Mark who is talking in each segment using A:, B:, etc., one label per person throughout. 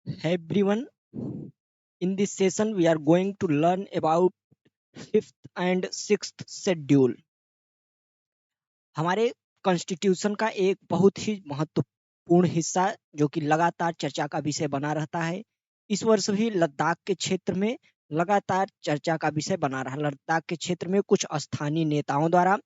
A: everyone. In this session, we are going to learn about fifth and sixth schedule. हमारे constitution का एक बहुत ही महत्वपूर्ण हिस्सा जो कि लगातार चर्चा का विषय बना रहता है। इस वर्ष भी लद्दाख के क्षेत्र में लगातार चर्चा का विषय बना रहा। लद्दाख के क्षेत्र में कुछ स्थानीय नेताओं द्वारा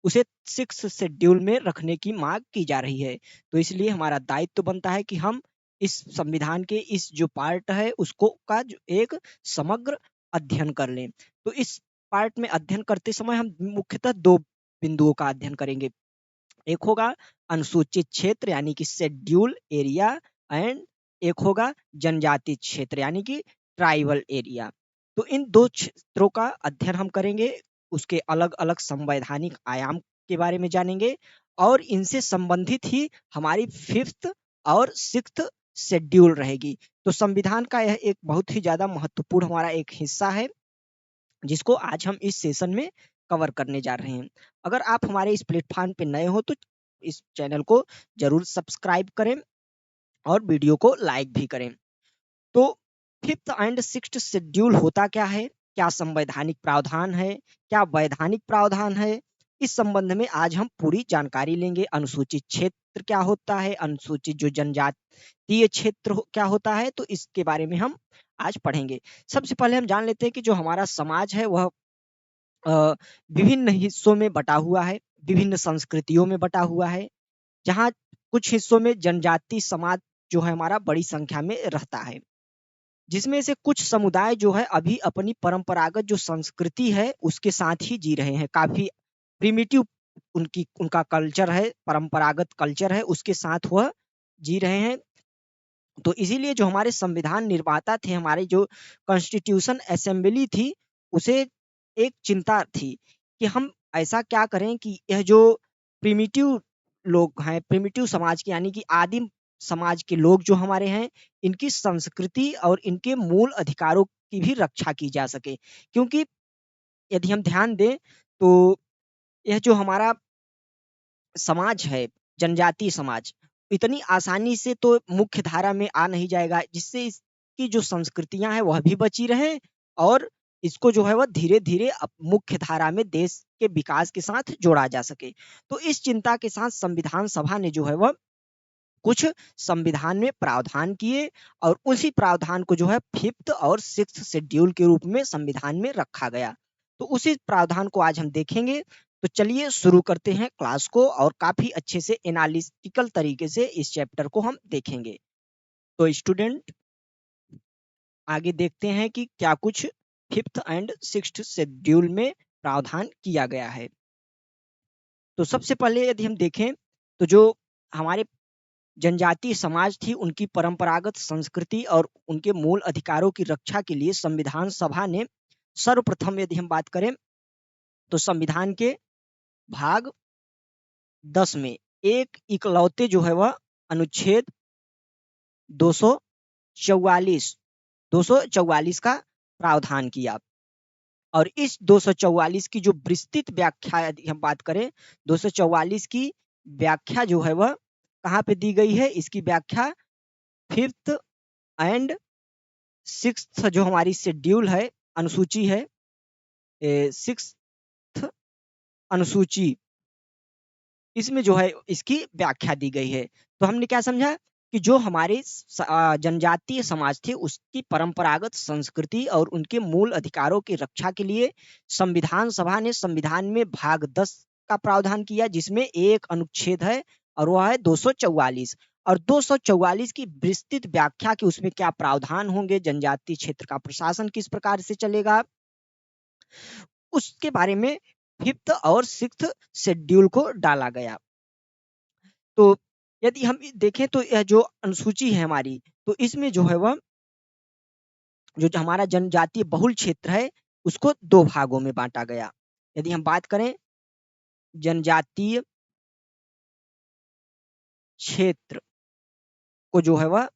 A: उसे सिक्स शेड्यूल में रखने की मांग की जा रही है। तो इसलिए हमारा दायित्व बनता है कि हम इस संविधान के इस जो पार्ट है उसको का जो एक समग्र अध्ययन कर लें। तो इस पार्ट में अध्ययन करते समय हम मुख्यतः दो बिंदुओं का अध्ययन करेंगे। एक होगा अनुसूचित क्षेत्र यानी कि शेड्यूल एरिया एंड एक होगा जनजाति क्षेत्र यानी कि ट्राइबल एरिया। तो इन दो क्षेत्रों का अध्ययन हम करेंगे, उसके अलग अलग संवैधानिक आयाम के बारे में जानेंगे और इनसे संबंधित ही हमारी फिफ्थ और सिक्स्थ शेड्यूल रहेगी। तो संविधान का यह एक बहुत ही ज्यादा महत्वपूर्ण हमारा एक हिस्सा है जिसको आज हम इस सेशन में कवर करने जा रहे हैं। अगर आप हमारे इस प्लेटफॉर्म पे नए हो तो इस चैनल को जरूर सब्सक्राइब करें और वीडियो को लाइक भी करें। तो फिफ्थ एंड सिक्स्थ शेड्यूल होता क्या है, क्या संवैधानिक प्रावधान है, क्या वैधानिक प्रावधान है, इस संबंध में आज हम पूरी जानकारी लेंगे। अनुसूचित क्षेत्र क्या होता है, अनुसूचित जो जनजातीय क्षेत्र क्या होता है, तो इसके बारे में हम आज पढ़ेंगे। सबसे पहले हम जान लेते हैं कि जो हमारा समाज है वह विभिन्न हिस्सों में बटा हुआ है, विभिन्न संस्कृतियों में बटा हुआ है, जहाँ कुछ हिस्सों में जनजाति समाज जो है हमारा बड़ी संख्या में रहता है, जिसमें से कुछ समुदाय जो है अभी अपनी परंपरागत जो संस्कृति है उसके साथ ही जी रहे हैं। काफी प्रिमिटिव उनका कल्चर है, परंपरागत कल्चर है, उसके साथ वह जी रहे हैं। तो इसीलिए जो हमारे संविधान निर्माता थे, हमारे जो कॉन्स्टिट्यूशन असेंबली थी, उसे एक चिंता थी कि हम ऐसा क्या करें कि यह जो प्रिमिटिव लोग हैं, प्रिमिटिव समाज के यानी कि आदिम समाज के लोग जो हमारे हैं, इनकी संस्कृति और इनके मूल अधिकारों की भी रक्षा की जा सके। क्योंकि यदि हम ध्यान दें तो यह जो हमारा समाज है, जनजातीय समाज, इतनी आसानी से तो मुख्य धारा में आ नहीं जाएगा, जिससे इसकी जो संस्कृतियां हैं वह भी बची रहें और इसको जो है वह धीरे-धीरे मुख्य धारा में देश के विकास के साथ जोड़ा जा सके। तो इस चिंता के साथ संविधान सभा ने जो है वह कुछ संविधान में प्रावधान किए और उसी प्रावधान को जो है फिफ्थ और सिक्स्थ शेड्यूल के रूप में संविधान में रखा गया। तो उसी प्रावधान को आज हम देखेंगे। तो चलिए शुरू करते हैं क्लास को और काफी अच्छे से एनालिटिकल तरीके से इस चैप्टर को हम देखेंगे। तो स्टूडेंट आगे देखते हैं कि क्या कुछ फिफ्थ एंड सिक्स्थ शेड्यूल में प्रावधान किया गया है। तो सबसे पहले यदि हम देखें तो जो हमारे जनजातीय समाज थी, उनकी परंपरागत संस्कृति और उनके मूल अधिकारों की रक्षा के लिए संविधान सभा ने सर्वप्रथम यदि हम बात करें तो संविधान के भाग 10 में एक इकलौते जो है वह अनुच्छेद 244 244 का प्रावधान किया। और इस 244 की जो विस्तृत व्याख्या यदि हम बात करें, 244 की व्याख्या जो है वह कहाँ पे दी गई है, इसकी व्याख्या फिफ्थ एंड सिक्स्थ जो हमारी शेड्यूल है, अनुसूची है, सिक्स्थ अनुसूची, इसमें जो है इसकी व्याख्या दी गई है। तो हमने क्या समझा कि जो हमारे जनजातीय समाज थे उसकी परंपरागत संस्कृति और उनके मूल अधिकारों की रक्षा के लिए संविधान सभा ने संविधान में भाग 10 का प्रावधान किया, जिसमें एक अनुच्छेद है और वह है 244। और 244 की विस्तृत व्याख्या कि उसमें क्या प्रावधान होंगे, जनजातीय क्षेत्र का प्रशासन किस प्रकार से चलेगा, उसके बारे में फिफ्थ और सिक्स्थ शेड्यूल को डाला गया। तो यदि हम देखें तो यह जो अनुसूची है हमारी, तो इसमें जो है वह जो हमारा जनजातीय बहुल क्षेत्र है उसको दो भागों में बांटा गया। यदि हम बात करें जनजातीय क्षेत्र को जो है वह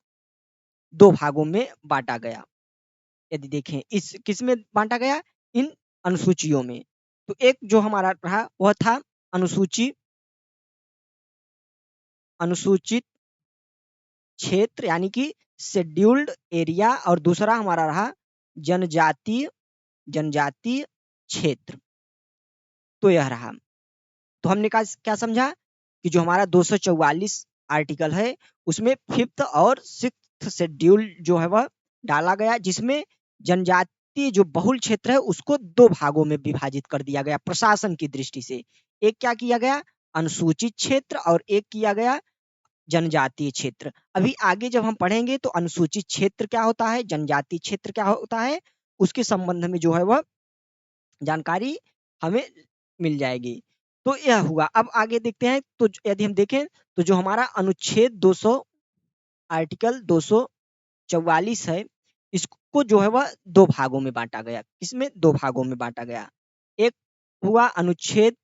A: दो भागों में बांटा गया। यदि देखें इस किस में बांटा गया, इन अनुसूचियों में। तो एक जो हमारा रहा वह था अनुसूचित क्षेत्र यानी कि शेड्यूल्ड एरिया, और दूसरा हमारा रहा जनजातीय क्षेत्र। तो यह रहा। तो हमने क्या समझा कि जो हमारा 244 आर्टिकल है उसमें 5th और 6th शेड्यूल जो है वह डाला गया, जिसमें जनजातीय जो बहुल क्षेत्र है उसको 2 भागों में विभाजित कर दिया गया प्रशासन की दृष्टि से। एक क्या किया गया, अनुसूचित क्षेत्र, और एक किया गया जनजातीय क्षेत्र। अभी आगे जब हम पढ़ेंगे तो अनुसूचित क्षेत्र क्या होता है, जनजातीय क्षेत्र क्या होता है, उसके संबंध में जो है वह जानकारी हमें मिल जाएगी। तो यह हुआ। अब आगे देखते हैं। तो यदि हम देखें तो जो हमारा अनुच्छेद 200 आर्टिकल 244 है, इसको जो है वह 2 भागों में बांटा गया। इसमें 2 भागों में बांटा गया। एक हुआ अनुच्छेद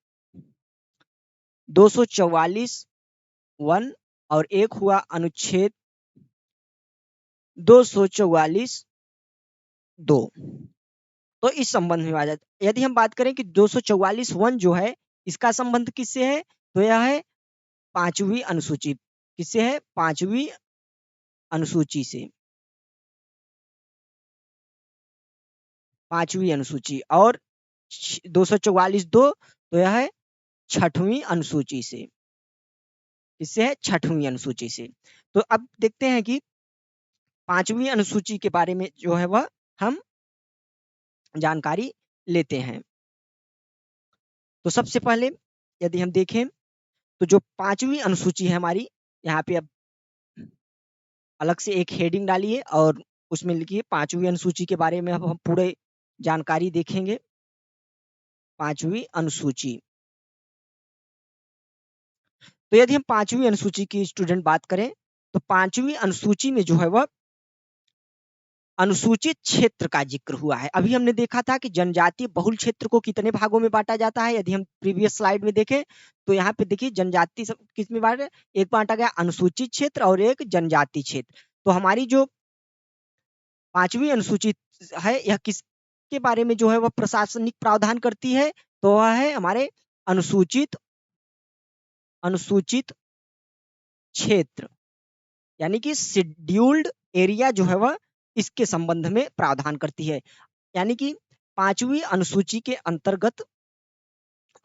A: 244(1) और एक हुआ अनुच्छेद 244(2). तो इस संबंध में आ जाता। यदि हम बात करें कि 244(1) जो है इसका संबंध किससे है, तो यह है 5वीं अनुसूची। किससे है, 5वीं अनुसूची से, 5वीं अनुसूची। और 244(2) तो यह है 6वीं अनुसूची से। इससे है 6वीं अनुसूची से। तो अब देखते हैं कि 5वीं अनुसूची के बारे में जो है वह हम जानकारी लेते हैं। तो सबसे पहले यदि हम देखें तो जो 5वीं अनुसूची है हमारी, यहाँ पे अब अलग से एक हेडिंग डालिए और उसमें लिखिए 5वीं अनुसूची के बारे में। अब हम पूरे जानकारी देखेंगे। 5वीं अनुसूची। तो यदि हम 5वीं अनुसूची की स्टूडेंट बात करें तो 5वीं अनुसूची में जो है वह अनुसूचित क्षेत्र का जिक्र हुआ है। अभी हमने देखा था कि जनजातीय बहुल क्षेत्र को कितने भागों में बांटा जाता है। यदि हम प्रीवियस स्लाइड में देखें तो यहाँ पे देखिए जनजातीय किस में बांटा, एक बांटा गया अनुसूचित क्षेत्र और एक जनजातीय क्षेत्र। तो हमारी जो 5वीं अनुसूची है यह किसके बारे में जो है वह प्रशासनिक प्रावधान करती है, तो वह है हमारे अनुसूचित क्षेत्र यानी कि शेड्यूल्ड एरिया जो है वह इसके संबंध में प्रावधान करती है। यानी कि 5वीं अनुसूची के अंतर्गत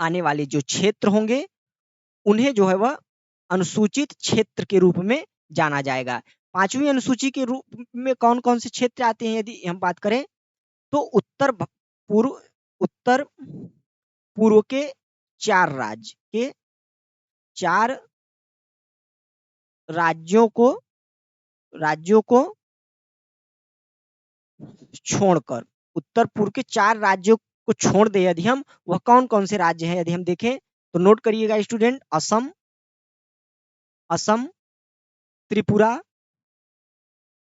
A: आने वाले जो क्षेत्र होंगे उन्हें जो है वह अनुसूचित क्षेत्र के रूप में जाना जाएगा। 5वीं अनुसूची के रूप में कौन कौन से क्षेत्र आते हैं यदि हम बात करें तो उत्तर पूर्व के 4 राज्यों को छोड़कर, उत्तर पूर्व के 4 राज्यों को छोड़ दे यदि हम, वह कौन कौन से राज्य हैं यदि हम देखें तो नोट करिएगा स्टूडेंट। असम,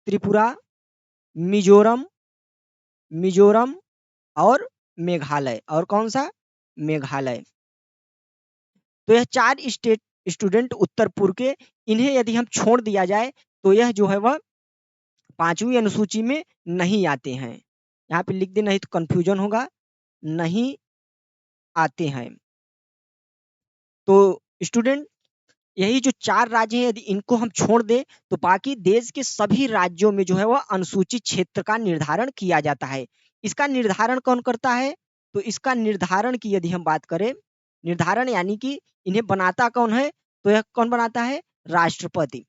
A: त्रिपुरा, मिजोरम और मेघालय। और कौन सा, मेघालय। तो यह 4 स्टेट स्टूडेंट उत्तर पूर्व के, इन्हें यदि हम छोड़ दिया जाए तो यह जो है वह 5वीं अनुसूची में नहीं आते हैं। यहाँ पे लिख दे, नहीं तो कंफ्यूजन होगा, नहीं आते हैं। तो स्टूडेंट यही जो 4 राज्य हैं यदि इनको हम छोड़ दें तो बाकी देश के सभी राज्यों में जो है वह अनुसूचित क्षेत्र का निर्धारण किया जाता है। इसका निर्धारण कौन करता है, तो इसका निर्धारण की यदि हम बात करें, निर्धारण यानी कि इन्हें बनाता कौन है, तो यह कौन बनाता है, राष्ट्रपति।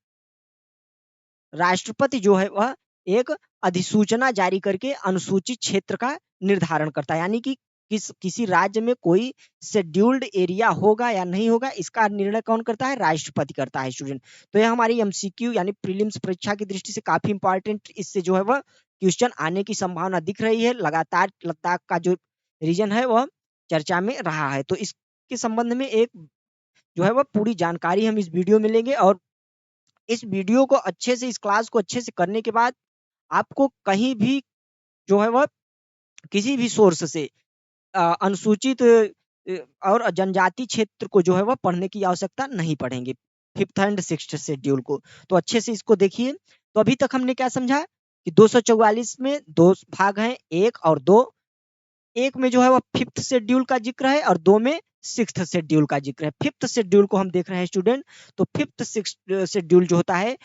A: राष्ट्रपति जो है वह एक अधिसूचना जारी करके अनुसूचित क्षेत्र का निर्धारण करता है। यानी कि किसी राज्य में कोई शेड्यूल्ड एरिया होगा या नहीं होगा, इसका निर्णय कौन करता है, राष्ट्रपति करता है स्टूडेंट। तो यह हमारी एमसीक्यू यानी प्रीलिम्स परीक्षा की दृष्टि से काफी इंपॉर्टेंट, इससे जो है वह क्वेश्चन आने की संभावना दिख रही है। लगातार लद्दाख का जो रीजन है वह चर्चा में रहा है। तो इसके संबंध में एक जो है वह पूरी जानकारी हम इस वीडियो में लेंगे। और इस वीडियो को अच्छे से, इस क्लास को अच्छे से करने के बाद आपको कहीं भी जो है वह किसी भी सोर्स से अनुसूचित और जनजाति क्षेत्र को जो है वह पढ़ने की आवश्यकता नहीं पड़ेंगे, 5th एंड 6th शेड्यूल को। तो अच्छे से इसको देखिए। तो अभी तक हमने क्या समझा कि 244 में 2 भाग हैं, 1 और 2। 1 में जो है वह 5th शेड्यूल का जिक्र है और 2 में 6th शेड्यूल का जिक्र है। 5th शेड्यूल को हम देख रहे हैं स्टूडेंट। तो 5th शेड्यूल जो होता है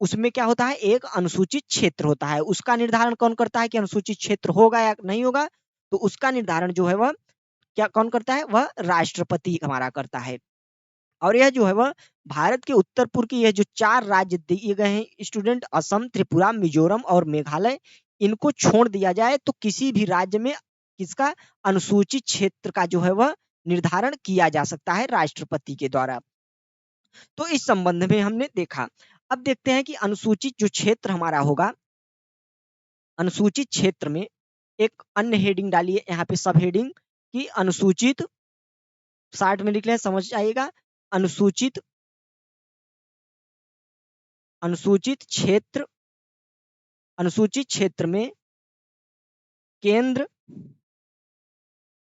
A: उसमें क्या होता है, एक अनुसूचित क्षेत्र होता है। उसका निर्धारण कौन करता है कि अनुसूचित क्षेत्र होगा या नहीं होगा? तो उसका निर्धारण जो है वह क्या कौन करता है? वह राष्ट्रपति हमारा करता है। और यह जो है वह भारत के उत्तर पूर्व के यह जो 4 राज्य दिए गए हैं स्टूडेंट, असम, त्रिपुरा, मिजोरम और मेघालय, इनको छोड़ दिया जाए तो किसी भी राज्य में किसका अनुसूचित क्षेत्र का जो है वह निर्धारण किया जा सकता है राष्ट्रपति के द्वारा। तो इस संबंध में हमने देखा। अब देखते हैं कि अनुसूचित जो क्षेत्र हमारा होगा, अनुसूचित क्षेत्र में एक अन्य हेडिंग डालिए यहाँ पे, सब हेडिंग कि अनुसूचित, शार्ट में लिख लें, समझ आइएगा। अनुसूचित अनुसूचित क्षेत्र, अनुसूचित क्षेत्र में केंद्र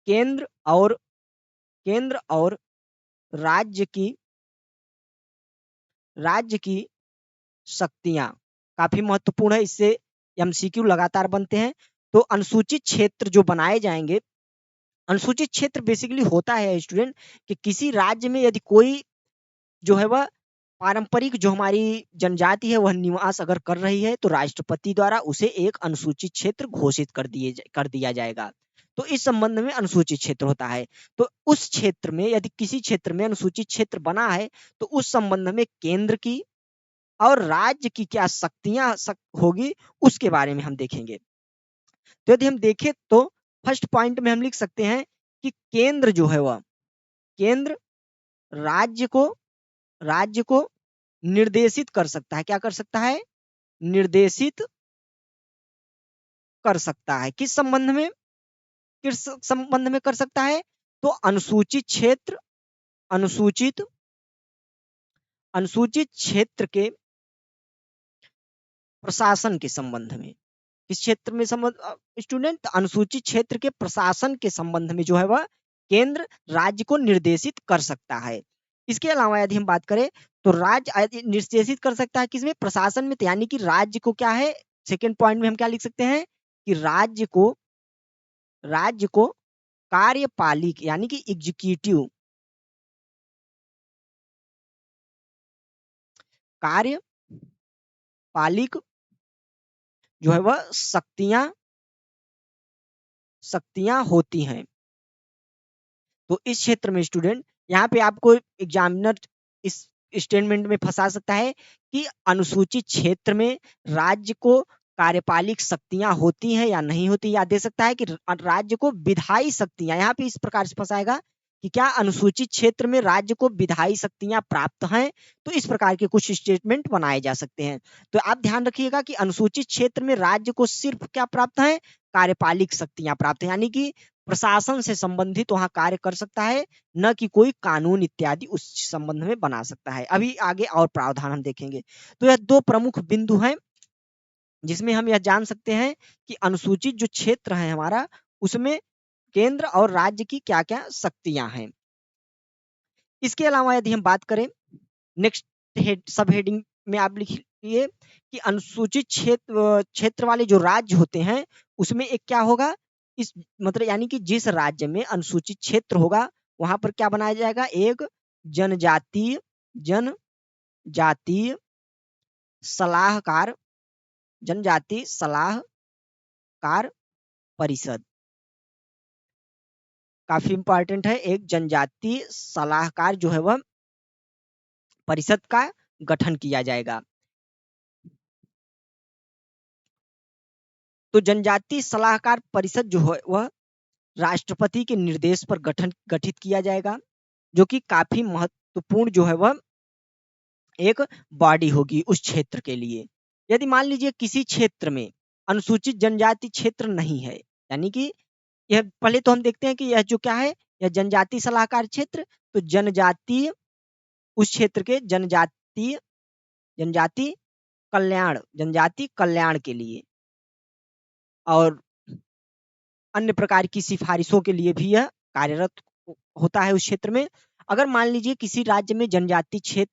A: केंद्र और केंद्र और राज्य की शक्तियां काफी महत्वपूर्ण है, इससे एमसीक्यू लगातार बनते हैं। तो अनुसूचित क्षेत्र जो बनाए जाएंगे, अनुसूचित क्षेत्र बेसिकली होता है स्टूडेंट कि किसी राज्य में यदि कोई जो है वह पारंपरिक जो हमारी जनजाति है वह निवास अगर कर रही है तो राष्ट्रपति द्वारा उसे एक अनुसूचित क्षेत्र घोषित कर दिया जाएगा। तो इस संबंध में अनुसूचित क्षेत्र होता है। तो उस क्षेत्र में यदि किसी क्षेत्र में अनुसूचित क्षेत्र बना है तो उस संबंध में केंद्र की और राज्य की क्या शक्तियां होगी उसके बारे में हम देखेंगे। तो यदि हम देखें तो फर्स्ट पॉइंट में हम लिख सकते हैं कि केंद्र जो है वह केंद्र राज्य को निर्देशित कर सकता है। क्या कर सकता है? निर्देशित कर सकता है। किस संबंध में? किस संबंध में कर सकता है? तो अनुसूचित क्षेत्र, अनुसूचित अनुसूचित क्षेत्र के प्रशासन के संबंध में। किस क्षेत्र में स्टूडेंट? अनुसूचित क्षेत्र के प्रशासन के संबंध में जो है वह केंद्र राज्य को निर्देशित कर सकता है। इसके अलावा यदि हम बात करें तो राज्य निर्देशित कर सकता है किसमें? प्रशासन में। तो यानी कि राज्य को क्या है, सेकेंड पॉइंट में हम क्या लिख सकते हैं कि राज्य को कार्यपालिक यानी कि एग्जीक्यूटिव कार्यपालिक जो है वह शक्तियां होती हैं। तो इस क्षेत्र में स्टूडेंट यहाँ पे आपको एग्जामिनर इस स्टेटमेंट में फंसा सकता है कि अनुसूचित क्षेत्र में राज्य को कार्यपालिक शक्तियां होती हैं या नहीं होती, या दे सकता है कि राज्य को विधायी शक्तियां, यहाँ पे इस प्रकार से फंसाएगा कि क्या अनुसूचित क्षेत्र में राज्य को विधायी शक्तियां प्राप्त हैं। तो इस प्रकार के कुछ स्टेटमेंट बनाए जा सकते हैं। तो आप ध्यान रखिएगा कि अनुसूचित क्षेत्र में राज्य को सिर्फ क्या प्राप्त है? कार्यपालिक शक्तियां प्राप्त है, यानी कि प्रशासन से संबंधित वहां कार्य कर सकता है, न कि कोई कानून इत्यादि उस संबंध में बना सकता है। अभी आगे और प्रावधान हम देखेंगे। तो यह दो प्रमुख बिंदु हैं जिसमें हम यह जान सकते हैं कि अनुसूचित जो क्षेत्र है हमारा उसमें केंद्र और राज्य की क्या क्या शक्तियां हैं। इसके अलावा यदि हम बात करें नेक्स्ट सब हेडिंग में आप लिखिए कि अनुसूचित क्षेत्र वाले जो राज्य होते हैं उसमें एक क्या होगा, इस मतलब यानी कि जिस राज्य में अनुसूचित क्षेत्र होगा वहां पर क्या बनाया जाएगा? एक जनजातीय सलाहकार परिषद। काफी इंपॉर्टेंट है, एक जनजातीय सलाहकार जो है वह परिषद का गठन किया जाएगा। तो जनजातीय सलाहकार परिषद जो है वह राष्ट्रपति के निर्देश पर गठित किया जाएगा, जो कि काफी महत्वपूर्ण जो है वह एक बॉडी होगी उस क्षेत्र के लिए। यदि मान लीजिए किसी क्षेत्र में अनुसूचित जनजाति क्षेत्र नहीं है, यानी कि यह पहले तो हम देखते हैं कि यह जो क्या है, यह जनजातीय सलाहकार क्षेत्र। तो जनजातीय उस क्षेत्र के जनजातीय कल्याण के लिए और अन्य प्रकार की सिफारिशों के लिए भी यह कार्यरत होता है उस क्षेत्र में। अगर मान लीजिए किसी राज्य में जनजातीय क्षेत्र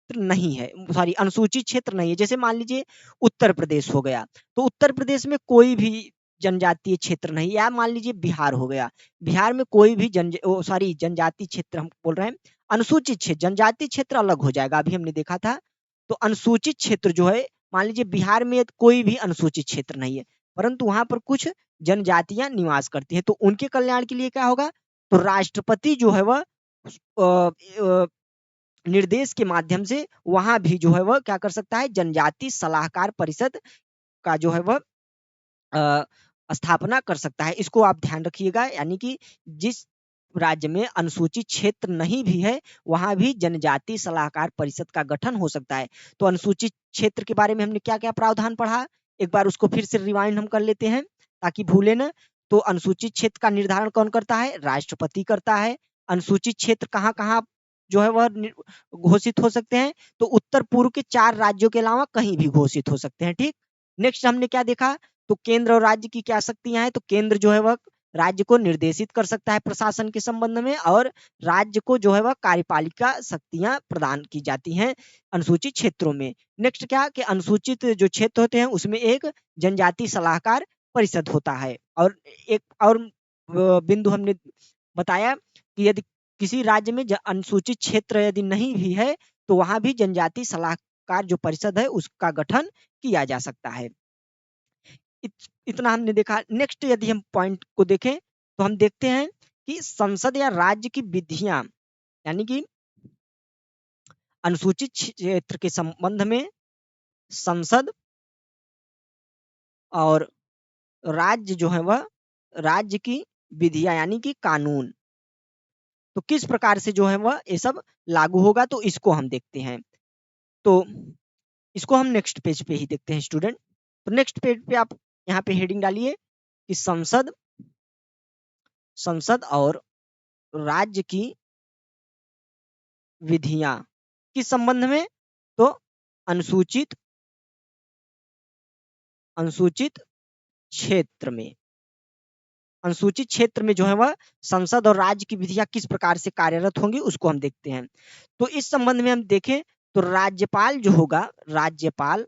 A: नहीं है, सॉरी अनुसूचित क्षेत्र नहीं है, जैसे मान लीजिए उत्तर प्रदेश हो गया, तो उत्तर प्रदेश में कोई भी जनजातीय क्षेत्र नहीं, या मान लीजिए बिहार हो गया, बिहार में कोई भी जनजातीय क्षेत्र हम बोल रहे हैं, अनुसूचित क्षेत्र जनजातीय क्षेत्र अलग हो जाएगा। अभी हमने देखा था तो अनुसूचित क्षेत्र जो है, मान लीजिए बिहार में कोई भी अनुसूचित क्षेत्र नहीं है, परंतु वहां पर कुछ जनजातियां निवास करती हैं, तो उनके कल्याण के लिए क्या होगा, तो राष्ट्रपति जो है वह निर्देश के माध्यम से वहां भी जो है वह क्या कर सकता है, जनजाति सलाहकार परिषद का जो है वह स्थापना कर सकता है। इसको आप ध्यान रखिएगा, यानी कि जिस राज्य में अनुसूचित क्षेत्र नहीं भी है, वहां भी जनजाति सलाहकार परिषद का गठन हो सकता है। तो अनुसूचित क्षेत्र के बारे में हमने क्या क्या प्रावधान पढ़ा, एक बार उसको फिर से रिवाइंड हम कर लेते हैं ताकि भूले न। तो अनुसूचित क्षेत्र का निर्धारण कौन करता है, राष्ट्रपति करता है। अनुसूचित क्षेत्र कहाँ कहाँ जो है वह घोषित हो सकते हैं, तो उत्तर पूर्व के 4 राज्यों के अलावा कहीं भी घोषित हो सकते हैं। ठीक, नेक्स्ट हमने क्या देखा, तो केंद्र और राज्य की क्या शक्तियां हैं, तो केंद्र जो है वह राज्य को निर्देशित कर सकता है प्रशासन के संबंध में, और राज्य को जो है वह कार्यपालिका शक्तियां प्रदान की जाती हैं अनुसूचित क्षेत्रों में। नेक्स्ट क्या कि अनुसूचित जो क्षेत्र होते हैं उसमें एक जनजाति सलाहकार परिषद होता है। और एक और बिंदु हमने बताया कि यदि किसी राज्य में अनुसूचित क्षेत्र यदि नहीं भी है, तो वहां भी जनजाति सलाहकार जो परिषद है उसका गठन किया जा सकता है। इतना हमने देखा। नेक्स्ट यदि हम पॉइंट को देखें तो हम देखते हैं कि संसद या राज्य की विधियां, यानी कि अनुसूचित क्षेत्र के संबंध में संसद और राज्य जो है वह राज्य की विधियां यानी कि कानून, तो किस प्रकार से जो है वह ये सब लागू होगा, तो इसको हम देखते हैं। तो इसको हम नेक्स्ट पेज पे ही देखते हैं स्टूडेंट। तो नेक्स्ट पेज पे आप यहाँ पे हेडिंग डालिए कि संसद और राज्य की विधियां किस संबंध में, तो अनुसूचित क्षेत्र में, अनुसूचित क्षेत्र में जो है वह संसद और राज्य की विधियां किस प्रकार से कार्यरत होंगी उसको हम देखते हैं। तो इस संबंध में हम देखें तो राज्यपाल जो होगा, राज्यपाल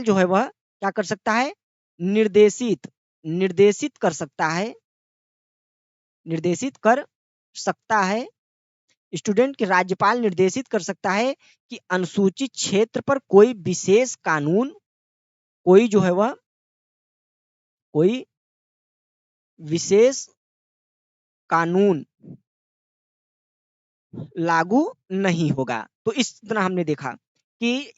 A: जो है वह क्या कर सकता है, निर्देशित कर सकता है स्टूडेंट के, राज्यपाल निर्देशित कर सकता है कि अनुसूचित क्षेत्र पर कोई विशेष कानून, कोई जो है वह कोई विशेष कानून लागू नहीं होगा। तो इस तरह हमने देखा कि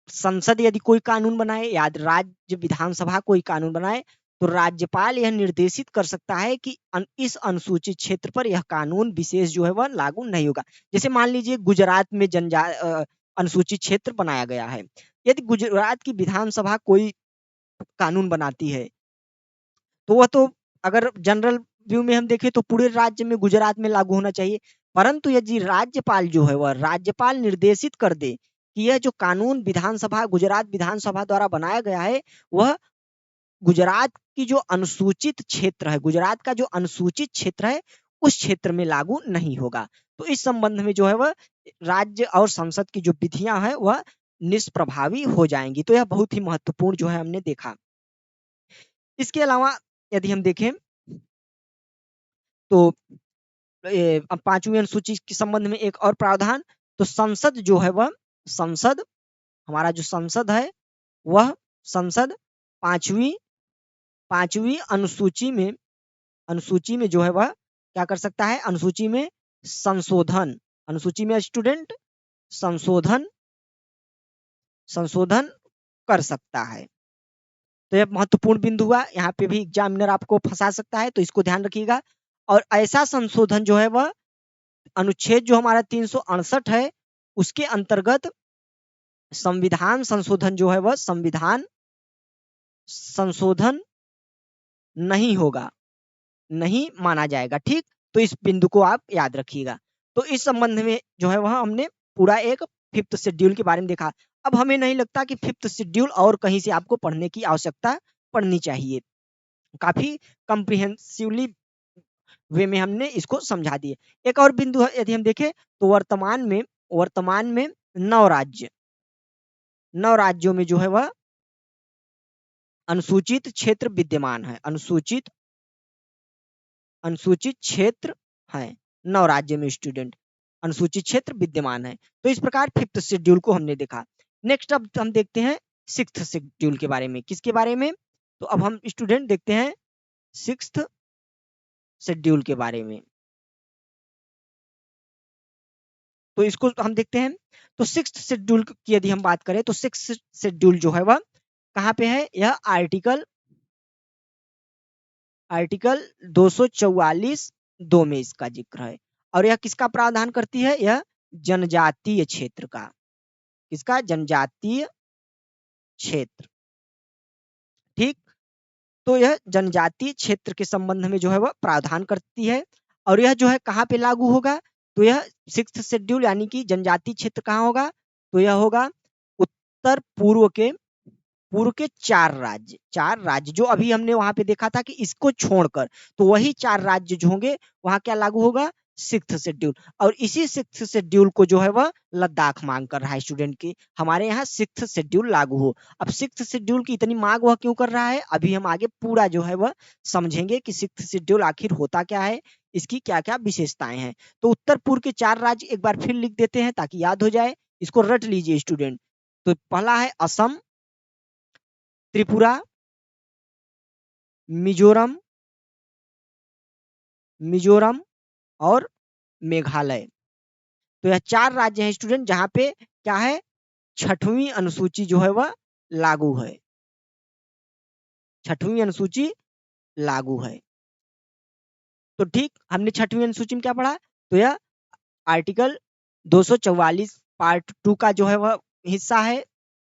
A: संसद यदि कोई कानून बनाए या राज्य विधानसभा कोई कानून बनाए, तो राज्यपाल यह निर्देशित कर सकता है कि इस अनुसूचित क्षेत्र पर यह कानून विशेष जो है वह लागू नहीं होगा। जैसे मान लीजिए गुजरात में अनुसूचित क्षेत्र बनाया गया है, यदि गुजरात की विधानसभा कोई कानून बनाती है, तो वह तो अगर जनरल व्यू में हम देखें तो पूरे राज्य में गुजरात में लागू होना चाहिए। परंतु यदि राज्यपाल जो है वह राज्यपाल निर्देशित कर दे कि यह जो कानून गुजरात विधानसभा द्वारा बनाया गया है, वह गुजरात की जो अनुसूचित क्षेत्र है, गुजरात का जो अनुसूचित क्षेत्र है उस क्षेत्र में लागू नहीं होगा। तो इस संबंध में जो है वह राज्य और संसद की जो विधियां हैं वह निष्प्रभावी हो जाएंगी। तो यह बहुत ही महत्वपूर्ण जो है हमने देखा। इसके अलावा यदि हम देखें तो अब 5वीं अनुसूची के संबंध में एक और प्रावधान, तो संसद जो है वह हमारा जो संसद है वह संसद 5वीं अनुसूची में जो है वह क्या कर सकता है, अनुसूची में स्टूडेंट संशोधन कर सकता है। तो यह महत्वपूर्ण बिंदु हुआ, यहाँ पे भी एग्जामिनर आपको फंसा सकता है, तो इसको ध्यान रखिएगा। और ऐसा संशोधन जो है वह अनुच्छेद जो हमारा 368 है उसके अंतर्गत संविधान संशोधन जो है वह संविधान संशोधन नहीं होगा, नहीं माना जाएगा। ठीक, तो इस बिंदु को आप याद रखिएगा। तो इस संबंध में जो है वह हमने पूरा एक 5th शेड्यूल के बारे में देखा। अब हमें नहीं लगता कि 5th शेड्यूल और कहीं से आपको पढ़ने की आवश्यकता पड़नी चाहिए, काफी कॉम्प्रिहेंसिवली वे में हमने इसको समझा दिए। एक और बिंदु है, यदि हम देखें तो वर्तमान में 9 राज्यों में जो है वह अनुसूचित क्षेत्र विद्यमान है, अनुसूचित क्षेत्र है 9 राज्य में स्टूडेंट। अनुसूचित क्षेत्र विद्यमान है। तो इस प्रकार 5th शेड्यूल को हमने देखा। नेक्स्ट अब हम देखते हैं 6th शेड्यूल के बारे में। किसके बारे में? तो अब हम स्टूडेंट देखते हैं 6th शेड्यूल के बारे में। तो इसको हम देखते हैं। तो 6th शेड्यूल की यदि हम बात करें तो 6th शेड्यूल जो है वह कहाँ पे है? यह आर्टिकल 244(2) में इसका जिक्र है। और यह किसका प्रावधान करती है? यह जनजातीय क्षेत्र का। किसका? जनजातीय क्षेत्र। ठीक, तो यह जनजातीय क्षेत्र के संबंध में जो है वह प्रावधान करती है। और यह जो है कहाँ पे लागू होगा? तो यह 6th शेड्यूल यानी कि जनजातीय क्षेत्र कहाँ होगा? तो यह होगा उत्तर पूर्व के 4 राज्य जो अभी हमने वहां पे देखा था कि इसको छोड़कर, तो वही 4 राज्य जो होंगे वहां क्या लागू होगा? 6th schedule. और इसी 6th शेड्यूल को जो है वह लद्दाख मांग कर रहा है स्टूडेंट की, हमारे यहाँ 6th शेड्यूल लागू हो। अब 6th शेड्यूल की इतनी मांग वह क्यों कर रहा है? अभी हम आगे पूरा जो है वह समझेंगे कि 6th शेड्यूल आखिर होता क्या है, इसकी क्या क्या विशेषताएं हैं। तो उत्तर पूर्व के 4 राज्य एक बार फिर लिख देते हैं ताकि याद हो जाए, इसको रट लीजिए स्टूडेंट। तो पहला है असम, त्रिपुरा, मिजोरम और मेघालय। तो यह 4 राज्य हैं स्टूडेंट जहां पे क्या है? 6वीं अनुसूची जो है वह लागू है। 6वीं अनुसूची लागू है। तो ठीक, हमने 6वीं अनुसूची में क्या पढ़ा? तो यह आर्टिकल 244 पार्ट 2 का जो है वह हिस्सा है।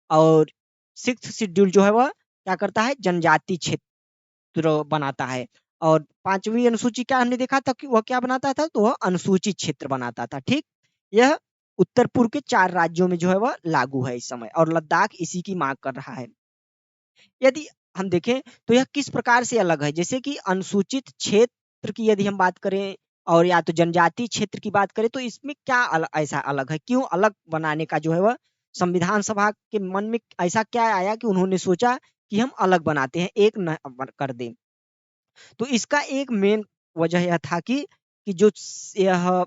A: और 6th शेड्यूल जो है वह क्या करता है? जनजातीय क्षेत्र बनाता है। और 5वीं अनुसूची क्या हमने देखा था कि वह क्या बनाता था? तो वह अनुसूचित क्षेत्र बनाता था। ठीक, यह उत्तर पूर्व के 4 राज्यों में जो है वह लागू है इस समय, और लद्दाख इसी की मांग कर रहा है। यदि हम देखें तो यह किस प्रकार से अलग है? जैसे कि अनुसूचित क्षेत्र की यदि हम बात करें और या तो जनजातीय क्षेत्र की बात करें, तो इसमें क्या ऐसा अलग है? क्यों अलग बनाने का जो है वह संविधान सभा के मन में ऐसा क्या आया कि उन्होंने सोचा कि हम अलग बनाते हैं, एक न कर दें? तो इसका एक मेन वजह यह था कि जो यह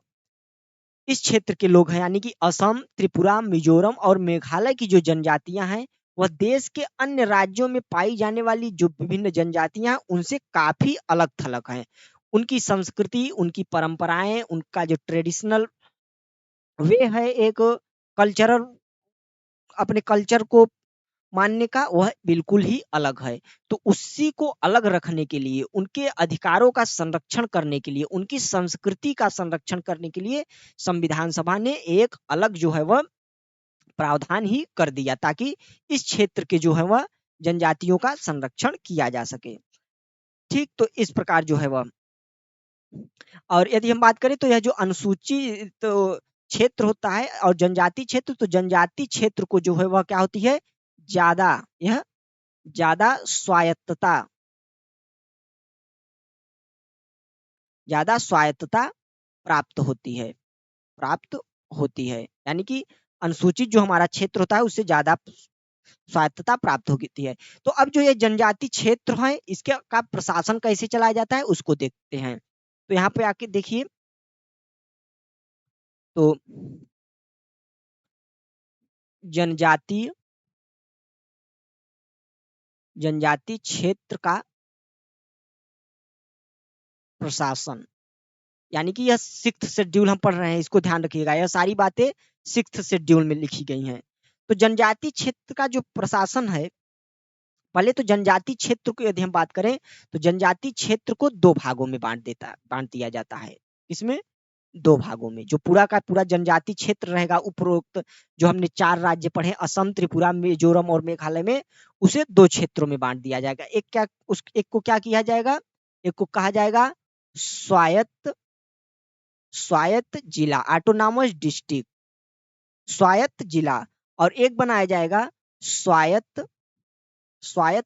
A: इस क्षेत्र के लोग हैं यानी कि असम, त्रिपुरा, मिजोरम और मेघालय की जो जनजातियां हैं, वह देश के अन्य राज्यों में पाई जाने वाली जो विभिन्न जनजातियां उनसे काफी अलग थलग हैं। उनकी संस्कृति, उनकी परंपराएं, उनका जो ट्रेडिशनल वे है, एक कल्चरल अपने कल्चर को मानने का, वह बिल्कुल ही अलग है। तो उसी को अलग रखने के लिए, उनके अधिकारों का संरक्षण करने के लिए, उनकी संस्कृति का संरक्षण करने के लिए संविधान सभा ने एक अलग जो है वह प्रावधान ही कर दिया ताकि इस क्षेत्र के जो है वह जनजातियों का संरक्षण किया जा सके। ठीक, तो इस प्रकार जो है वह, और यदि हम बात करें तो यह जो अनुसूचित तो क्षेत्र होता है और जनजाति क्षेत्र, तो जनजाति क्षेत्र को जो है वह क्या होती है? यह ज्यादा स्वायत्तता प्राप्त होती है। यानी कि अनुसूचित जो हमारा क्षेत्र होता है उससे ज्यादा स्वायत्तता प्राप्त होती है। तो अब जो ये जनजाति क्षेत्र है इसके का प्रशासन कैसे चलाया जाता है उसको देखते हैं। तो यहाँ पे आके देखिए, तो जनजातीय क्षेत्र का प्रशासन, यानी कि यह 6th शेड्यूल हम पढ़ रहे हैं, इसको ध्यान रखिएगा, यह सारी बातें 6th शेड्यूल में लिखी गई हैं। तो जनजाति क्षेत्र का जो प्रशासन है, पहले तो जनजाति क्षेत्र को यदि हम बात करें तो जनजाति क्षेत्र को 2 भागों में बांट दिया जाता है। इसमें 2 भागों में जो पूरा का पूरा जनजाति क्षेत्र रहेगा, उपरोक्त जो हमने 4 राज्य पढ़े असम, त्रिपुरा, मिजोरम और मेघालय में, उसे 2 क्षेत्रों में बांट दिया जाएगा। एक को क्या किया जाएगा? एक को कहा जाएगा स्वायत्त जिला, ऑटोनॉमस डिस्ट्रिक्ट, स्वायत्त जिला, और एक बनाया जाएगा स्वायत्त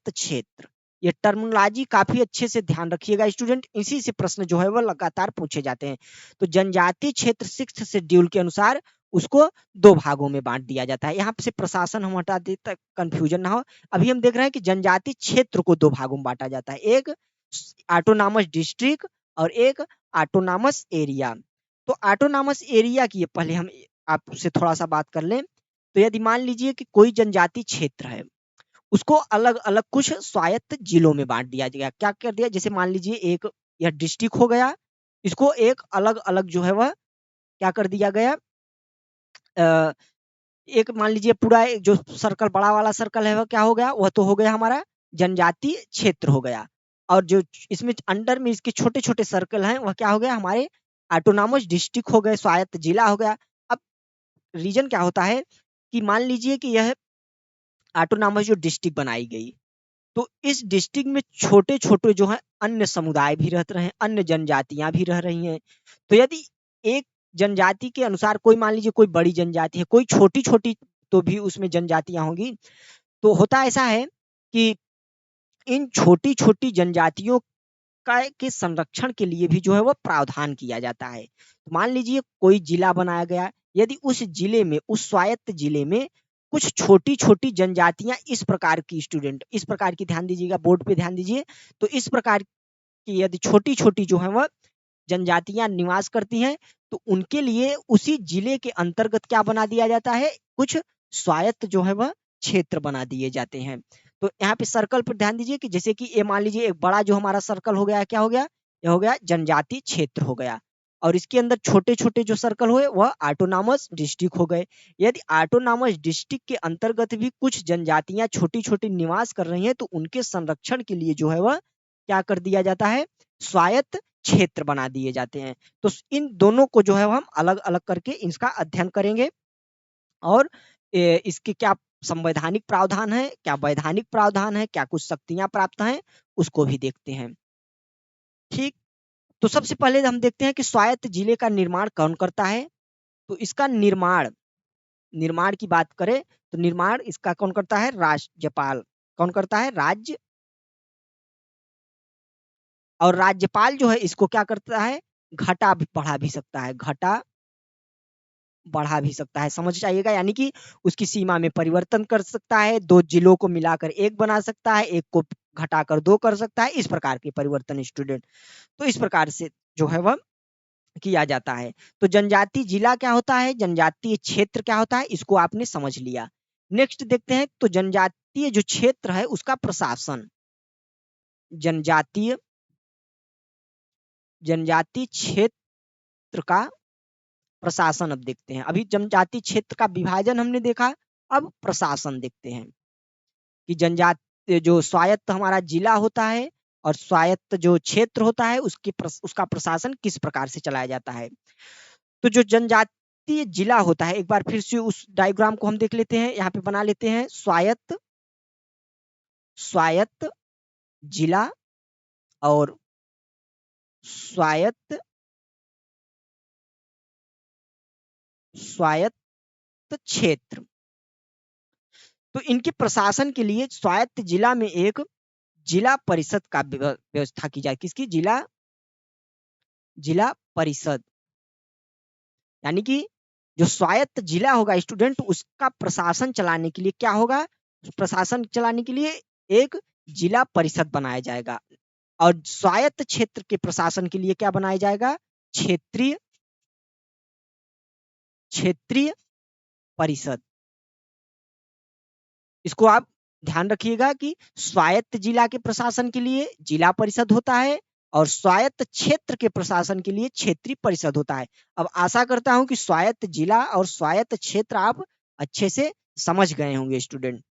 A: क्षेत्र। ये टर्मिनोलॉजी काफी अच्छे से ध्यान रखिएगा स्टूडेंट, इसी से प्रश्न जो है वो लगातार पूछे जाते हैं। तो जनजातीय क्षेत्र 6th शेड्यूल के अनुसार उसको 2 भागों में बांट दिया जाता है। यहाँ से प्रशासन हम हटा देते, कंफ्यूजन ना हो। अभी हम देख रहे हैं कि जनजातीय क्षेत्र को 2 भागों में बांटा जाता है, एक ऑटोनॉमस डिस्ट्रिक्ट और एक ऑटोनॉमस एरिया। तो ऑटोनॉमस एरिया की पहले हम आपसे थोड़ा सा बात कर लें। तो यदि मान लीजिए कि कोई जनजाति क्षेत्र है, उसको अलग अलग कुछ स्वायत्त जिलों में बांट दिया गया। क्या कर दिया, जैसे मान लीजिए एक यह डिस्ट्रिक्ट हो गया, इसको एक अलग अलग जो है वह क्या कर दिया गया, एक मान लीजिए पूरा जो सर्कल बड़ा वाला सर्कल है वह क्या हो गया, वह तो हो गया हमारा जनजातीय क्षेत्र हो गया। और जो इसमें अंडर में इसके छोटे छोटे सर्कल हैं वह क्या हो गया, हमारे ऑटोनॉमस डिस्ट्रिक्ट हो गए, स्वायत्त जिला हो गया। अब रीजन क्या होता है कि मान लीजिए कि यह ऑटोनॉमस जो डिस्ट्रिक्ट बनाई गई, तो इस डिस्ट्रिक्ट में छोटे छोटे जो है अन्य समुदाय भी रह रहे हैं, अन्य जनजातियां भी रह रही हैं। तो यदि एक जनजाति के अनुसार कोई मान लीजिए कोई बड़ी जनजाति है, कोई छोटी छोटी तो भी उसमें जनजातियां होंगी, तो होता ऐसा है कि इन छोटी छोटी जनजातियों का के संरक्षण के लिए भी जो है वह प्रावधान किया जाता है। तो मान लीजिए कोई जिला बनाया गया, यदि उस जिले में, उस स्वायत्त जिले में कुछ छोटी छोटी जनजातियां इस प्रकार की, स्टूडेंट इस प्रकार की, ध्यान दीजिएगा, बोर्ड पे ध्यान दीजिए, तो इस प्रकार की यदि छोटी छोटी जो है वह जनजातियां निवास करती हैं, तो उनके लिए उसी जिले के अंतर्गत क्या बना दिया जाता है, कुछ स्वायत्त जो है वह क्षेत्र बना दिए जाते हैं। तो यहाँ पे सर्कल पर ध्यान दीजिए कि जैसे कि ये मान लीजिए एक बड़ा जो हमारा सर्कल हो गया, क्या हो गया, यह हो गया जनजाति क्षेत्र हो गया, और इसके अंदर छोटे छोटे जो सर्कल हुए वह ऑटोनॉमस डिस्ट्रिक्ट हो गए। यदि ऑटोनॉमस डिस्ट्रिक्ट के अंतर्गत भी कुछ जनजातियां छोटी छोटी निवास कर रही हैं, तो उनके संरक्षण के लिए जो है वह क्या कर दिया जाता है, स्वायत्त क्षेत्र बना दिए जाते हैं। तो इन दोनों को जो है हम अलग अलग करके इसका अध्ययन करेंगे, और इसके क्या संवैधानिक प्रावधान है, क्या वैधानिक प्रावधान है, क्या कुछ शक्तियां प्राप्त हैं, उसको भी देखते हैं। ठीक, तो सबसे पहले हम देखते हैं कि स्वायत्त जिले का निर्माण कौन करता है। तो इसका निर्माण निर्माण की बात करें तो निर्माण इसका कौन करता है, राज्यपाल। कौन करता है, राज्य। और राज्यपाल जो है इसको क्या करता है, घटा भी बढ़ा भी सकता है, घटा बढ़ा भी सकता है, समझ जाइएगा। यानी कि उसकी सीमा में परिवर्तन कर सकता है, दो जिलों को मिलाकर एक बना सकता है, एक को घटाकर दो कर सकता है, इस प्रकार के परिवर्तन, स्टूडेंट। तो इस प्रकार से जो है वह किया जाता है। तो जनजातीय जिला क्या होता है, जनजातीय क्षेत्र क्या होता है, इसको आपने समझ लिया। नेक्स्ट देखते हैं, तो जनजातीय जो क्षेत्र है उसका प्रशासन, जनजातीय जनजातीय क्षेत्र का प्रशासन अब देखते हैं। अभी जनजातीय क्षेत्र का विभाजन हमने देखा, अब प्रशासन देखते हैं कि जनजातीय जो स्वायत्त हमारा जिला होता है और स्वायत्त जो क्षेत्र होता है उसका प्रशासन किस प्रकार से चलाया जाता है। तो जो जनजातीय जिला होता है, एक बार फिर से उस डायग्राम को हम देख लेते हैं, यहाँ पे बना लेते हैं, स्वायत्त स्वायत्त जिला और स्वायत्त स्वायत्त क्षेत्र। तो इनके प्रशासन के लिए स्वायत्त जिला में एक जिला परिषद का व्यवस्था की जाए। किसकी, जिला परिषद। यानी कि जो स्वायत्त जिला होगा स्टूडेंट, उसका प्रशासन चलाने के लिए क्या होगा, प्रशासन चलाने के लिए एक जिला परिषद बनाया जाएगा। और स्वायत्त क्षेत्र के प्रशासन के लिए क्या बनाया जाएगा, क्षेत्रीय क्षेत्रीय परिषद। इसको आप ध्यान रखिएगा कि स्वायत्त जिला के प्रशासन के लिए जिला परिषद होता है और स्वायत्त क्षेत्र के प्रशासन के लिए क्षेत्रीय परिषद होता है। अब आशा करता हूं कि स्वायत्त जिला और स्वायत्त क्षेत्र आप अच्छे से समझ गए होंगे स्टूडेंट।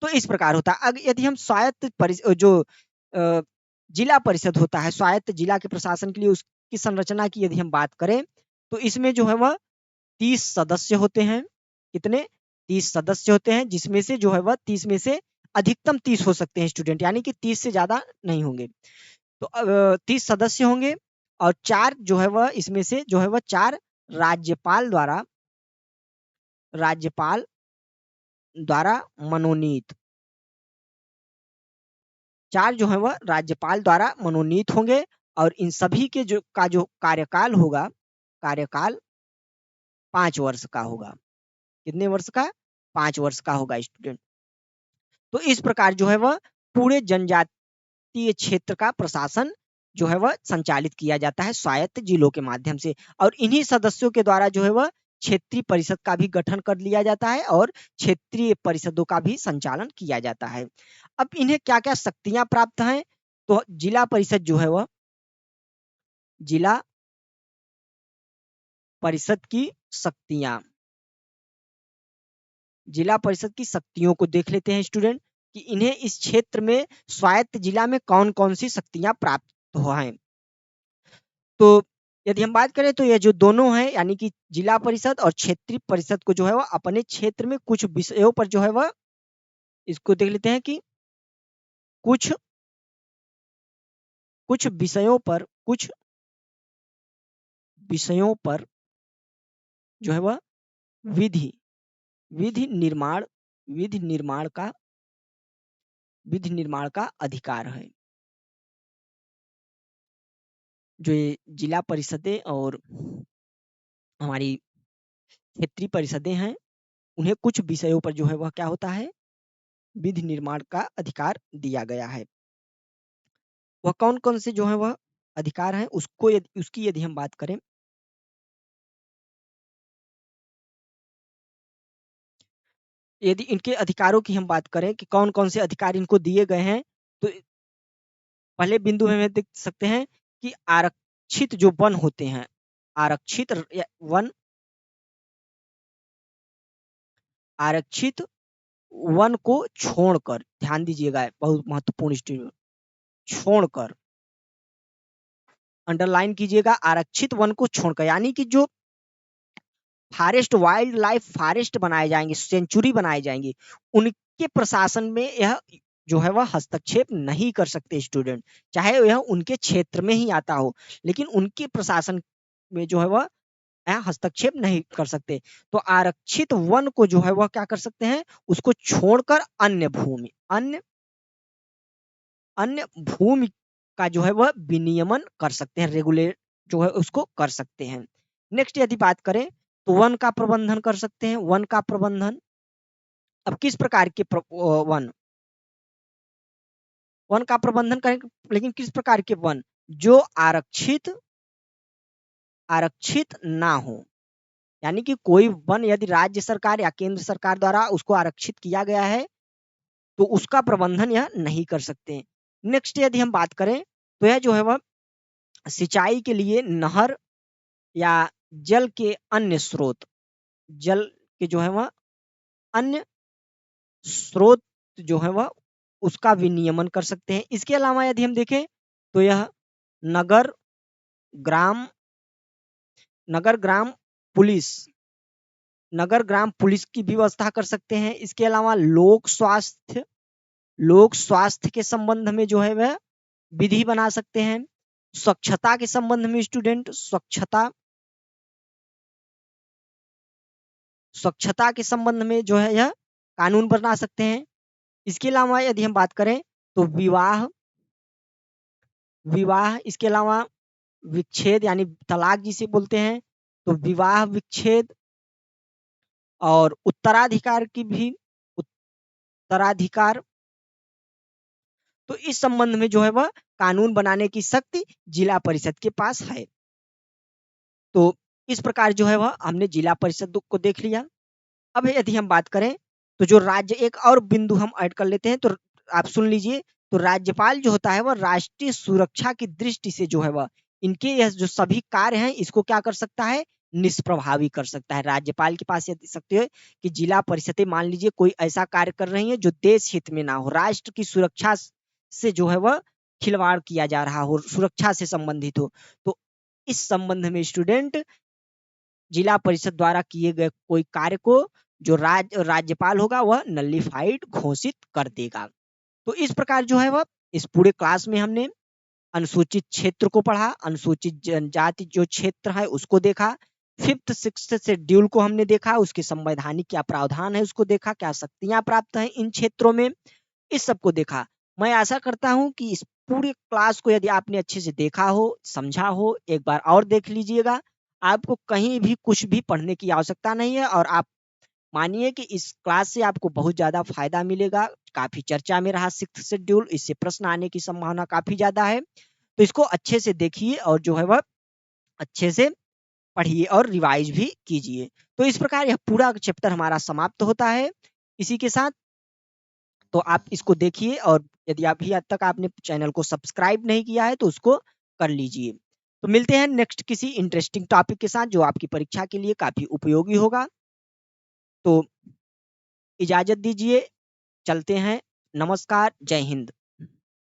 A: तो इस प्रकार होता है। यदि हम जो जिला परिषद होता है, स्वायत्त जिला के प्रशासन के लिए उसकी संरचना की यदि हम बात करें, तो इसमें जो है वह 30 सदस्य होते हैं। कितने, 30 सदस्य होते हैं, जिसमें से जो है वह 30 में से अधिकतम 30 हो सकते हैं स्टूडेंट, यानी कि 30 से ज्यादा नहीं होंगे। तो 30 सदस्य होंगे और 4 जो है वह इसमें से जो है वह 4 राज्यपाल द्वारा मनोनीत, 4 जो है वह राज्यपाल द्वारा मनोनीत होंगे। और इन सभी के जो कार्यकाल होगा, कार्यकाल 5 वर्ष का होगा। कितने वर्ष का, 5 वर्ष का होगा स्टूडेंट। तो इस प्रकार जो है वह पूरे जनजातीय क्षेत्र का प्रशासन जो है वह संचालित किया जाता है स्वायत्त जिलों के माध्यम से, और इन्हीं सदस्यों के द्वारा जो है वह क्षेत्रीय परिषद का भी गठन कर लिया जाता है और क्षेत्रीय परिषदों का भी संचालन किया जाता है। अब इन्हें क्या-क्या शक्तियां प्राप्त हैं, तो जिला परिषद जो है वह जिला परिषद की शक्तियां, जिला परिषद की शक्तियों को देख लेते हैं स्टूडेंट कि इन्हें इस क्षेत्र में स्वायत्त जिला में कौन-कौन सी शक्तियां प्राप्त हो हैं। तो यदि हम बात करें तो ये जो दोनों हैं यानी कि जिला परिषद और क्षेत्रीय परिषद को जो है वह अपने क्षेत्र में कुछ विषयों पर जो है वह इसको देख लेते हैं कि कुछ कुछ विषयों पर जो है वह विधि विधि निर्माण विधि निर्माण का विधि निर्माण का अधिकार है। जो ये जिला परिषदें और हमारी क्षेत्रीय परिषदें हैं, उन्हें कुछ विषयों पर जो है वह क्या होता है, विधि निर्माण का अधिकार दिया गया है। वह कौन-कौन से जो है वह अधिकार हैं, उसको उसकी यदि हम बात करें, यदि इनके अधिकारों की हम बात करें कि कौन-कौन से अधिकार इनको दिए गए हैं, तो पहले बिंदु में हम देख सकते हैं कि आरक्षित जो वन होते हैं, आरक्षित वन आरक्षित वन को छोड़कर, ध्यान दीजिएगा बहुत महत्वपूर्ण स्टेटमेंट, छोड़कर, अंडरलाइन कीजिएगा, आरक्षित वन को छोड़कर, यानी कि जो फॉरेस्ट, वाइल्ड लाइफ फॉरेस्ट बनाए जाएंगे, सेंचुरी बनाए जाएंगे, उनके प्रशासन में यह जो है वह हस्तक्षेप नहीं कर सकते स्टूडेंट, चाहे यह उनके क्षेत्र में ही आता हो, लेकिन उनके प्रशासन में जो है वह हस्तक्षेप नहीं कर सकते। तो आरक्षित वन को जो है वह क्या कर सकते हैं, उसको छोड़कर अन्य भूमि अन्य भूमि का जो है वह विनियमन कर सकते हैं, रेगुलेट जो है उसको कर सकते हैं। नेक्स्ट यदि बात करें तो वन का प्रबंधन कर सकते हैं, वन का प्रबंधन। अब किस प्रकार के वन वन का प्रबंधन करें, लेकिन किस प्रकार के वन, जो आरक्षित ना हो, यानी कि कोई वन यदि राज्य सरकार या केंद्र सरकार द्वारा उसको आरक्षित किया गया है तो उसका प्रबंधन यह नहीं कर सकते। नेक्स्ट यदि हम बात करें तो यह जो है वह सिंचाई के लिए नहर या जल के अन्य स्रोत, जल के जो है वह अन्य स्रोत जो है वह उसका विनियमन कर सकते हैं। इसके अलावा यदि हम देखें तो यह नगर ग्राम नगर ग्राम पुलिस नगर ग्राम पुलिस की व्यवस्था कर सकते हैं। इसके अलावा लोक स्वास्थ्य के संबंध में जो है वह विधि बना सकते हैं। स्वच्छता के संबंध में स्टूडेंट स्वच्छता के संबंध में जो है यह कानून बना सकते हैं। इसके अलावा यदि हम बात करें तो विवाह इसके अलावा विच्छेद यानी तलाक जिसे बोलते हैं, तो विवाह विच्छेद और उत्तराधिकार तो इस संबंध में जो है वह कानून बनाने की शक्ति जिला परिषद के पास है। तो इस प्रकार जो है वह हमने जिला परिषद को देख लिया। अब यदि हम बात करें तो जो राज्य, एक और बिंदु हम ऐड कर लेते हैं, तो आप सुन लीजिए, तो राज्यपाल जो होता है वह राष्ट्रीय सुरक्षा की दृष्टि से जो है वह इनके यह जो सभी कार्य हैं इसको क्या कर सकता है, निष्प्रभावी कर सकता है। राज्यपाल के पास यदि सकते हो कि जिला परिषदें मान लीजिए कोई ऐसा कार्य कर रही है जो देश हित में ना हो, राष्ट्र की सुरक्षा से जो है वह खिलवाड़ किया जा रहा हो, सुरक्षा से संबंधित हो, तो इस संबंध में स्टूडेंट जिला परिषद द्वारा किए गए कोई कार्य को जो राज्यपाल होगा वह नलिफाइड घोषित कर देगा। तो इस प्रकार जो है वह इस पूरे क्लास में हमने अनुसूचित क्षेत्र को पढ़ा, अनुसूचित जनजाति जो क्षेत्र है उसको देखा, 5th 6th शेड्यूल को हमने देखा, उसके संवैधानिक क्या प्रावधान है उसको देखा, क्या शक्तियां प्राप्त हैं इन क्षेत्रों में, इस सब को देखा। मैं आशा करता हूं कि इस पूरे क्लास को यदि आपने अच्छे से देखा हो, समझा हो, एक बार और देख लीजिएगा, आपको कहीं भी कुछ भी पढ़ने की आवश्यकता नहीं है और आप मानिए कि इस क्लास से आपको बहुत ज़्यादा फायदा मिलेगा। काफ़ी चर्चा में रहा 6th शेड्यूल, इससे प्रश्न आने की संभावना काफ़ी ज़्यादा है। तो इसको अच्छे से देखिए और जो है वह अच्छे से पढ़िए और रिवाइज भी कीजिए। तो इस प्रकार यह पूरा चैप्टर हमारा समाप्त होता है इसी के साथ। तो आप इसको देखिए और यदि अभी अब तक आपने चैनल को सब्सक्राइब नहीं किया है तो उसको कर लीजिए। तो मिलते हैं नेक्स्ट किसी इंटरेस्टिंग टॉपिक के साथ जो आपकी परीक्षा के लिए काफ़ी उपयोगी होगा। तो इजाज़त दीजिए, चलते हैं। नमस्कार, जय हिंद।